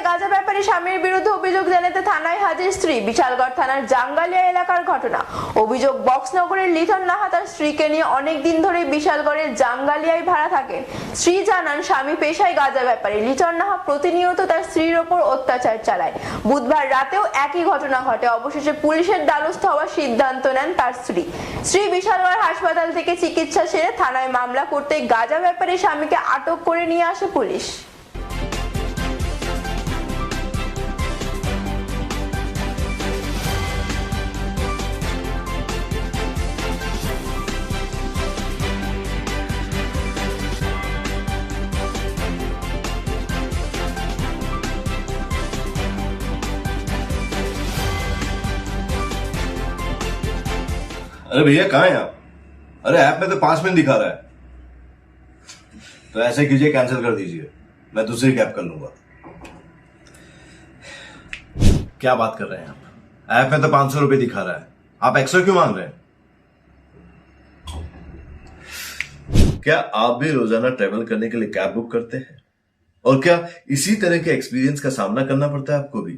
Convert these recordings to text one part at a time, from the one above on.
গাঁজা ব্যাপারী স্বামীর বিরুদ্ধে অভিযোগ জানাতে থানায় হাজির স্ত্রী। বিশালগড় থানার জাঙ্গালিয়া এলাকার ঘটনা। অভিযোগ, বক্সনগরের লিটন নাহা তার স্ত্রীকে নিয়ে অনেক দিন ধরে বিশালগড়ের জাঙ্গালিয়ায় ভাড়া থাকেন। স্ত্রী জানান, স্বামী পেশায় গাঁজা ব্যাপারী। লিটন নাহা প্রতিনিয়ত তার স্ত্রীর ওপর অত্যাচার চালায়। বুধবার রাতেও একই ঘটনা ঘটে। অবশেষে পুলিশের দ্বারস্থ হওয়ার সিদ্ধান্ত নেন তার স্ত্রী। বিশালগড় হাসপাতাল থেকে চিকিৎসা সেরে থানায় মামলা করতে গাঁজা ব্যাপারী স্বামীকে আটক করে নিয়ে আসে পুলিশ। अरे भैया कहाँ हैं आप? अरे ऐप में तो 5 मिनट दिखा रहा है। तो ऐसे कीजिए, कैंसिल कर दीजिए, मैं दूसरी कैब कर लूंगा। क्या बात कर रहे हैं आप? ऐप में तो 500 रुपए दिखा रहा है, आप एक्स्ट्रा क्यों मांग रहे हैं? क्या आप भी रोजाना ट्रेवल करने के लिए कैब बुक करते हैं? और क्या इसी तरह के एक्सपीरियंस का सामना करना पड़ता है आपको भी?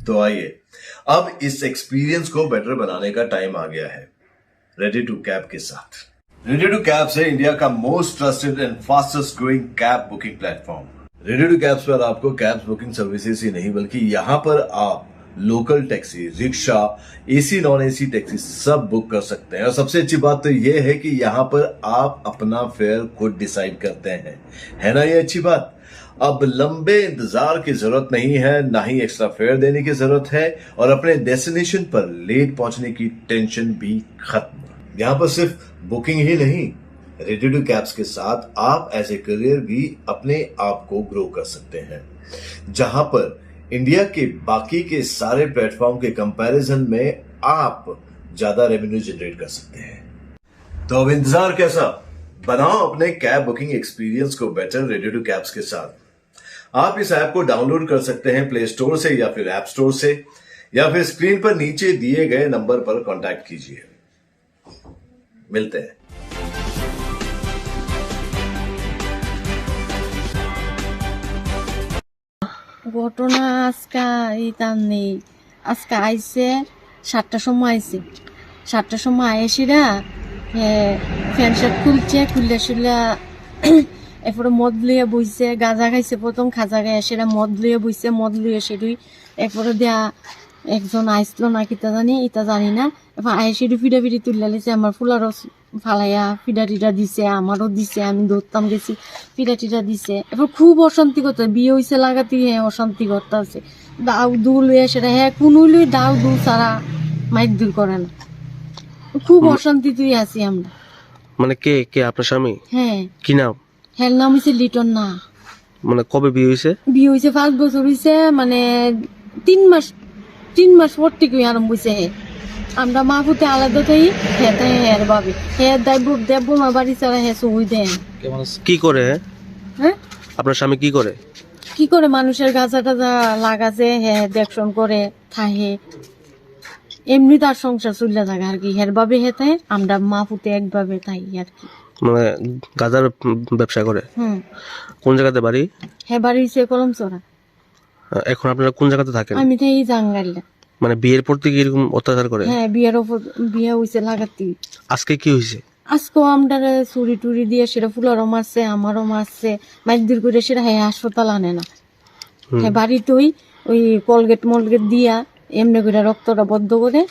तो आइए, अब इस एक्सपीरियंस को बेटर बनाने का टाइम आ गया है रेडी टू कैब के साथ। रेडी टू कैब से इंडिया का most trusted and fastest growing cab booking platform. Ready to cabs पर आपको कैब बुकिंग सर्विसेज ही नहीं बल्कि यहाँ पर आप local taxi, rickshaw, AC non AC taxi सब बुक कर सकते हैं। और सबसे अच्छी बात तो ये है कि यहाँ पर आप अपना फेयर खुद डिसाइड करते हैं। है ना ये अच्छी बात? अब लंबे इंतजार की जरूरत नहीं है, ना ही एक्स्ट्रा फेयर देने की जरूरत है, और अपने डेस्टिनेशन पर लेट पहुंचने की टेंशन भी खत्म। यहाँ पर सिर्फ बुकिंग ही नहीं, रेडी टू कैब्स के साथ आप एज ए करियर भी अपने आप को ग्रो कर सकते हैं, जहां पर इंडिया के बाकी के सारे प्लेटफॉर्म के कंपैरिजन में आप ज्यादा रेवेन्यू जनरेट कर सकते हैं। तो अब इंतजार कैसा? बनाओ अपने कैब बुकिंग एक्सपीरियंस को बेटर रेडी टू कैब्स के साथ। आप इस ऐप को डाउनलोड कर सकते हैं प्ले स्टोर से या फिर ऐप स्टोर से, या फिर स्क्रीन पर नीचे दिए गए नंबर पर कांटेक्ट कीजिए। मिलते हैं। ঘটনা আজকে এইতাম নেই। আজকে আইসে 7টার সময় আইসে। 7টার সময় আইসিরা ফ্যান শার্ট খুললে শুলে এরপরে মদ লইয়া বইছে, গাঁজা খাইছে, প্রথম খাজা খাই সেরা মদ লইয়া বইছে, মদ লইয়া সেটুই এরপরে দেয়া একজন আইসলো না কিতা জানি, ইতা জানি না। এবার আইসিডি ফিডা ফিডি তুলে লিছে, আমার ফুলারও ফালাইয়া ফিডা টিডা দিছে, আমারও দিছে, আমি দৌড়তাম গেছি, ফিডা টিডা দিছে। এবার খুব অশান্তি করতে, বিয়ে হয়েছে লাগাতে অশান্তি করতে আছে। দাউ দু লইয়া সেটা কোনো লই দাউ দু ছাড়া মাইক দূর করে না। খুব অশান্তি তুই আছি আমরা। মানে কে কে আপনার স্বামী? হ্যাঁ। কি নাম? হ্যাঁ, নাম হয়েছে লিটন না। মানে কবে বিয়ে হয়েছে? বিয়ে হয়েছে 5 বছর হয়েছে, মানে 3 মাস পর থেকে আরম্ভ হয়েছে। আমরা মা ফুটে আলাদা থাই, হেতে হের ভাবে হে দেব মা বাড়ি ছাড়া হে সই দেন। কি করে? হ্যাঁ, আপনার স্বামী কি করে? কি করে মানুষের গাছা টাজা লাগাছে, হে দেখশন করে থাহে, এমনি তার সংসার চলে থাকে আর কি। হের ভাবে হেতে আমরা মা ফুটে একভাবে থাই আর কি। মানে গাজার ব্যবসা করে? কোন জায়গাতে বাড়ি? হে বাড়ি হয়েছে কলমচড়া। এখন আপনারা কোন জায়গাতে থাকেন? আমি তো এই জাঙ্গালিয়া। মানে বিয়ের পর থেকে এরকম অত্যাচার করে? হ্যাঁ, বিয়ের ওপর বিয়ে হয়েছে লাগাতি। আজকে কি হয়েছে? আজকেও আমরা চুরি টুরি দিয়ে সেটা ফুলারও মারছে, আমারও মারছে, মাইক করে সেটা হ্যাঁ হাসপাতাল আনে না। হ্যাঁ, বাড়িতেই ওই কলগেট মলগেট দিয়া এমনি করে রক্তটা বদ্ধ করে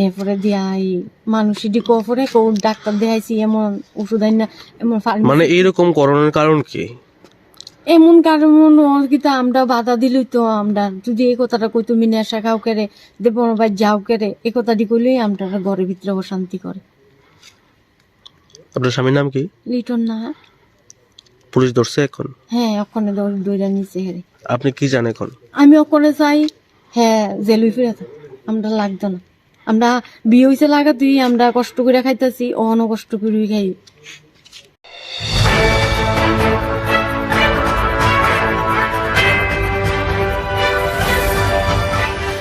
এরপরে দিয়া এই মানুষ ডিকো পরে কেউ ডাক্তার দেখাইছি, এমন ওষুধ আইন না, এমন মানে এইরকম করণের কারণ কি? এমন কারণ কিন্তু আমরা বাধা দিলই তো। আমরা যদি এই কথাটা কই তুমি নেশা খাও কেড়ে দেব ভাই যাও কেড়ে, এই কথাটি কইলেই আমরা ঘরের ভিতরে অশান্তি করে। আপনার স্বামীর নাম কি? লিটন না। পুলিশ ধরছে এখন? হ্যাঁ, ওখানে দৌড়া নিচে হেরে। আপনি কি জানেন এখন? আমি ওখানে চাই হ্যাঁ জেলুই ফিরে থাক, আমরা লাগতো না। আমরা বিয়ে হয়েছে লাগা তুই আমরা কষ্ট করে খাইতেছি, অহনো কষ্ট করে খাই।